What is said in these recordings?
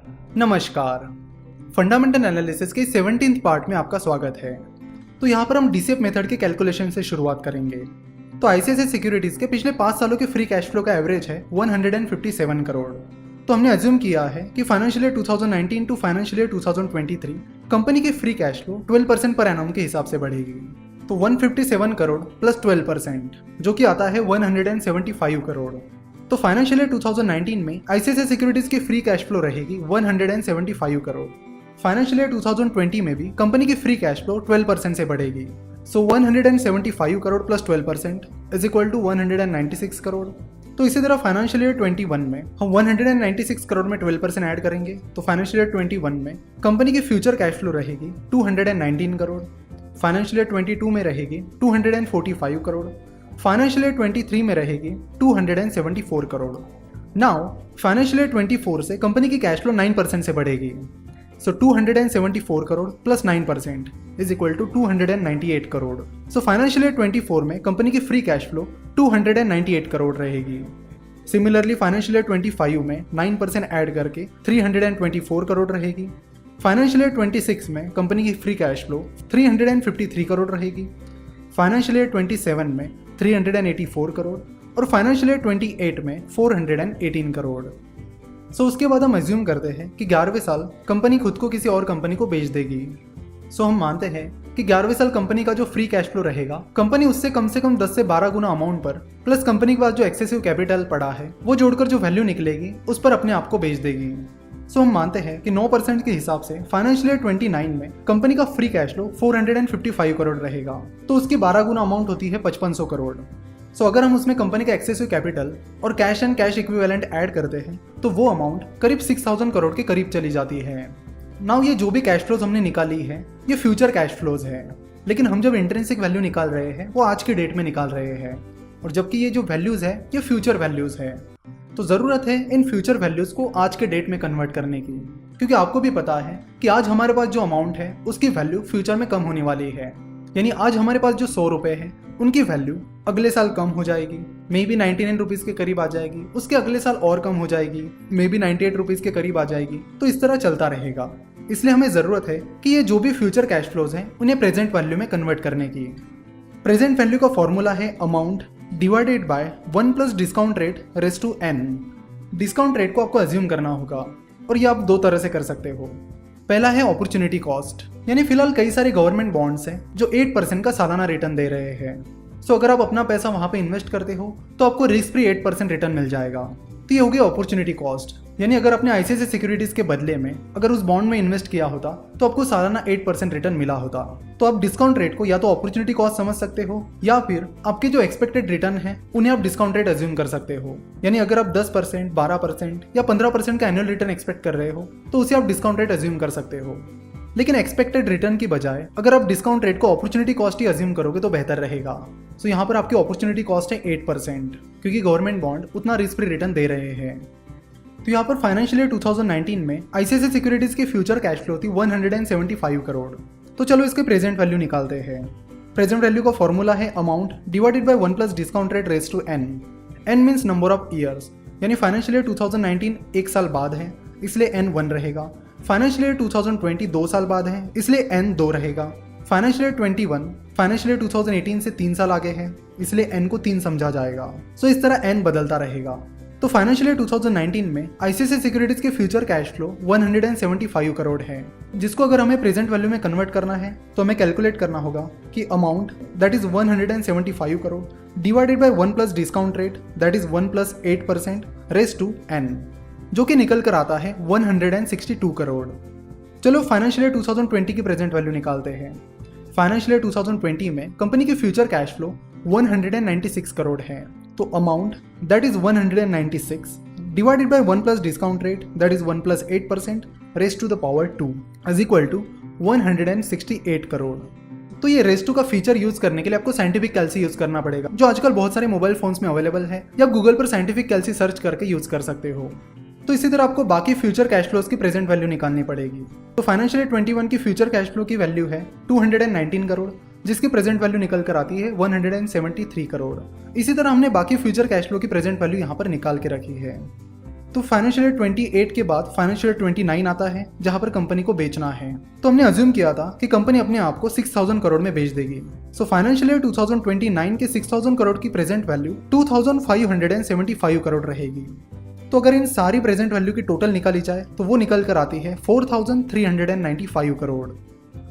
नमस्कार। Fundamental analysis के 17th part में आपका स्वागत है। तो यहाँ पर हम डीसीएफ मेथड के कैलकुलेशन से शुरुआत करेंगे। तो आईसीआईसीआई सिक्योरिटीज के पिछले 5 सालों के फ्री कैश फ्लो का एवरेज है 157 करोड़। तो हमने अज्यूम किया है कि financial year 2019 to financial year 2023 company की free cash flow 12% per annum के हिसाब से बढ़ेगी। तो 157 करोड़ प्लस 12% जो कि आता है 175 करोड़। तो फाइनेंशियल ईयर 2019 में आईसीआईसीआई सिक्योरिटीज की फ्री कैश फ्लो रहेगी 175 करोड़। फाइनेंशियल ईयर 2020 में भी कंपनी की फ्री कैश फ्लो 12% से बढ़ेगी। So 175 crore plus 12% is equal to 196 crore. तो इसी तरह फाइनेंशियल ईयर 21 में हम 196 करोड़ में 12% ऐड करेंगे। तो फाइनेंशियल ईयर 21 में कंपनी की फ्यूचर कैश फ्लो रहेगी 219 करोड़। फाइनेंशियल ईयर 22 में रहेगी 245 करोड़। फाइनेंशियल ईयर 23 में रहेगी 274 करोड़। नाउ फाइनेंशियल ईयर 24 से कंपनी की कैश फ्लो 9% से बढ़ेगी। So 274 crore plus 9% is equal to 298 crore. So financial year 24 में कंपनी की फ्री कैश फ्लो 298 करोड़ रहेगी। सिमिलरली फाइनेंशियल ईयर 25 में 9% ऐड करके 324 करोड़ रहेगी। फाइनेंशियल ईयर 26 में कंपनी की फ्री कैश फ्लो 353 करोड़ रहेगी। फाइनेंशियल ईयर 27 में 384 करोड़ और फाइनेंशियल ईयर 28 में 418 करोड़। सो उसके बाद हम अज्यूम करते हैं कि 11वें साल कंपनी खुद को किसी और कंपनी को बेच देगी। सो हम मानते हैं कि 11वें साल कंपनी का जो फ्री कैश फ्लो रहेगा कंपनी उससे कम 10 से 12 गुना अमाउंट पर प्लस कंपनी के पास जो एक्सेसिव कैपिटल पड़ा है वो जोड़कर जो वैल्यू निकलेगी उस पर अपने आप को बेच देगी। सो हम मानते हैं कि 9% के हिसाब से फाइनेंशियल ईयर 29 में कंपनी का फ्री कैश फ्लो 455 करोड़ रहेगा। तो उसकी 12 गुना अमाउंट होती है 5500 करोड़। सो अगर हम उसमें कंपनी का एक्सेसिव कैपिटल और cash and cash equivalent add करते हैं तो वो अमाउंट करीब 6000 करोड़ के करीब चली जाती है। नाउ ये जो भी कैश फ्लोज हमने निकाली है ये फ्यूचर कैश फ्लोज है, लेकिन हम जब इंट्रिंसिक वैल्यू निकाल रहे हैं वो आज के डेट में निकाल रहे हैं, और जबकि ये जो वैल्यूज है ये फ्यूचर वैल्यूज है। तो ज़रूरत है इन फ्यूचर वैल्यूज को आज के डेट में कन्वर्ट करने की, क्योंकि आपको भी पता है कि आज हमारे पास जो अमाउंट है उसकी वैल्यू फ्यूचर में कम होने वाली है। यानी आज हमारे पास जो 100 रुपये है उनकी वैल्यू अगले साल कम हो जाएगी, मे बी 99 रुपीज़ के करीब आ जाएगी, उसके अगले साल और कम हो जाएगी, मे बी 98 रुपीज़ के करीब आ जाएगी। तो इस तरह चलता रहेगा। इसलिए हमें ज़रूरत है कि ये जो भी फ्यूचर कैश फ्लोज हैं उन्हें प्रेजेंट वैल्यू में कन्वर्ट करने की। प्रेजेंट वैल्यू का फॉर्मूला है amount divided by 1 plus discount rate raise to n। Discount rate को आपको अज्यूम करना होगा और ये आप दो तरह से कर सकते हो। पहला है अपॉर्चुनिटी कॉस्ट, यानी फिलहाल कई सारे गवर्नमेंट बॉन्ड्स हैं जो 8% का सालाना रिटर्न दे रहे हैं। सो अगर आप अपना पैसा वहां पे इन्वेस्ट करते हो तो आपको रिस्क फ्री 8% रिटर्न मिल जाएगा। तो ये हो गया अपॉर्चुनिटी कॉस्ट, यानी अगर आपने आईसीआईसीआई सिक्योरिटीज के बदले में अगर उस बॉन्ड में इन्वेस्ट किया होता तो आपको सालाना 8% रिटर्न मिला होता। तो आप डिस्काउंट रेट को या तो अपॉर्चुनिटी कॉस्ट समझ सकते हो या फिर आपके जो एक्सपेक्टेड रिटर्न है उन्हें आप डिस्काउंट रेट अज्यूम कर सकते हो। यानी अगर आप 10%, 12% या 15% का एनुअल रिटर्न एक्सपेक्ट कर रहे हो तो उसे आप डिस्काउंट रेट अज्यूम कर सकते हो। लेकिन एक्सपेक्टेड रिटर्न की बजाय अगर आप डिस्काउंट रेट को अपॉर्चुनिटी कॉस्ट ही अज्यूम करोगे तो बेहतर रहेगा। सो यहाँ पर आपकी अपॉर्चुनिटी कॉस्ट है 8%, क्योंकि गवर्नमेंट बॉन्ड उतना रिस्क फ्री रिटर्न दे रहे हैं। तो यहाँ पर फाइनेंशियल ईयर 2019 में आईसीआईसीआई सिक्योरिटीज की फ्यूचर कैश फ्लो थी 175 करोड़। तो चलो इसके प्रेजेंट वैल्यू निकालते हैं। प्रेजेंट वैल्यू का फॉर्मूला है amount divided by 1 plus discount rate raise to n। n means number of years, यानी फाइनेंशियल ईयर 2019 एक साल बाद है इसलिए n 1 रहेगा। फाइनेंशियल ईयर 2020 2 साल बाद है इसलिए n 2 रहेगा। फाइनेंशियल ईयर 21 फाइनेंशियल ईयर 2018 से 3 साल आगे है इसलिए n को 3 समझा जाएगा। सो इस तरह n बदलता रहेगा। तो फाइनेंशियल ईयर 2019 में आईसीआईसीआई सिक्योरिटीज के फ्यूचर कैश फ्लो 175 करोड़ है, जिसको अगर हमें प्रेजेंट वैल्यू में कन्वर्ट करना है तो हमें कैलकुलेट करना होगा कि amount that is 175 crore divided by 1 plus discount rate that is 1 plus 8% raise to n, जो कि निकल कर आता है 162 करोड़। चलो फाइनेंशियल ईयर 2020 की प्रेजेंट वैल्यू निकालते हैं। फाइनेंशियल ईयर 2020 में कंपनी की फ्यूचर कैश फ्लो 196 करोड़ है। तो amount that is 196 divided by 1 plus discount rate that is 1 plus 8% raise to the power 2 is equal to 168 crore. तो ये रेज़ टू का फीचर यूज करने के लिए आपको साइंटिफिक कैल्सी यूज करना पड़ेगा, जो आजकल बहुत सारे मोबाइल फोन्स में अवेलेबल है, या आप गूगल पर साइंटिफिक कैल्सी सर्च करके यूज कर सकते हो। तो इसी तरह आपको बाकी फ्यूचर कैश फ्लोज की प्रेजेंट वैल्यू निकालनी पड़ेगी। तो फाइनेंशियल ईयर 21 की फ्यूचर कैश फ्लो की वैल्यू है 219 करोड़, जिसकी प्रेजेंट वैल्यू निकल कर आती है 173 करोड़। इसी तरह हमने बाकी फ्यूचर कैश फ्लो की प्रेजेंट वैल्यू यहाँ पर निकाल के रखी है। तो फाइनेंशियल ईयर 28 के बाद फाइनेंशियल ईयर 29 आता है जहां पर कंपनी को बेचना है। तो हमने अज्यूम किया था कि कंपनी अपने आप को 6000 करोड़ में बेच देगी। सो फाइनेंशियल ईयर 2029 के 6000 करोड़ की प्रेजेंट वैल्यू 2575 करोड़ रहेगी। तो अगर इन सारी प्रेजेंट वैल्यू की टोटल निकाली जाए तो वो निकल कर आती है 4395 करोड़।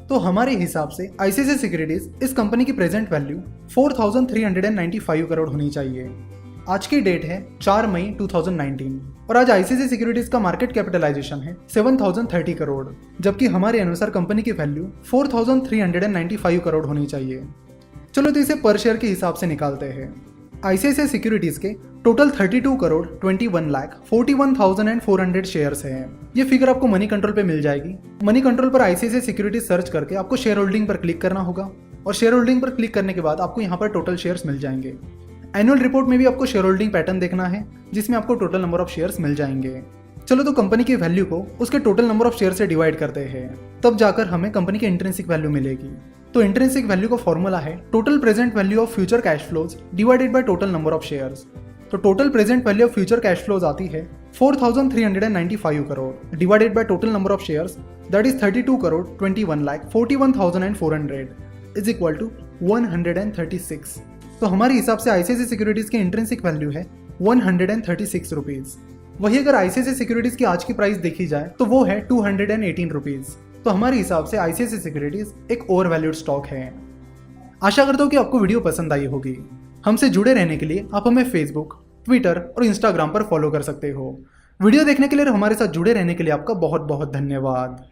तो हमारे हिसाब से आईसीआईसीआई सिक्योरिटीज इस कंपनी की प्रेजेंट वैल्यू 4395 करोड़ होनी चाहिए। आज की डेट है 4 मई 2019 और आज आईसीआईसीआई सिक्योरिटीज का मार्केट कैपिटलाइजेशन है 7030 करोड़, जबकि हमारे अनुसार कंपनी की वैल्यू 4395 करोड़ होनी चाहिए। चलो तो इसे पर शेयर के हिसाब से निकालते हैं। आईसीआईसीआई सिक्योरिटीज के टोटल 32 करोड़ 21 लाख 41,400 शेयर्स हैं। ये फिगर आपको मनी कंट्रोल पे मिल जाएगी। मनी कंट्रोल पर आईसीआईसीआई सिक्योरिटीज सर्च करके आपको शेयर होल्डिंग पर क्लिक करना होगा और शेयर होल्डिंग पर क्लिक करने के बाद आपको यहाँ पर टोटल शेयर्स मिल जाएंगे। एनुअल रिपोर्ट में भी आपको शेयर होल्डिंग पैटर्न देखना है जिसमें आपको टोटल नंबर ऑफ शेयर्स मिल जाएंगे। चलो तो कंपनी की वैल्यू को उसके टोटल नंबर ऑफ शेयर से डिवाइड करते हैं, तब जाकर हमें कंपनी की इंट्रिंसिक वैल्यू मिलेगी। तो इंट्रिंसिक वैल्यू का फॉर्मूला है total present value of future cash flows divided by total number of shares. तो total present value of future cash flows आती है 4395 crore divided by total number of shares, that is 32 crore 21 lakh 41,400 is equal to 136। तो हमारे हिसाब से ICICI securities की intrinsic value है 136 rupees. वही अगर आईसीआईसीआई सिक्योरिटीज की आज की प्राइस देखी जाए तो वो है 218 रुपीज। तो हमारे हिसाब से आईसीआईसीआई सिक्योरिटीज एक ओवर वैल्यूड स्टॉक है। आशा करता हूँ कि आपको वीडियो पसंद आई होगी। हमसे जुड़े रहने के लिए आप हमें फेसबुक, ट्विटर और इंस्टाग्राम पर फॉलो कर सकते हो। वीडियो देखने के लिए और हमारे साथ जुड़े रहने के लिए आपका बहुत बहुत धन्यवाद।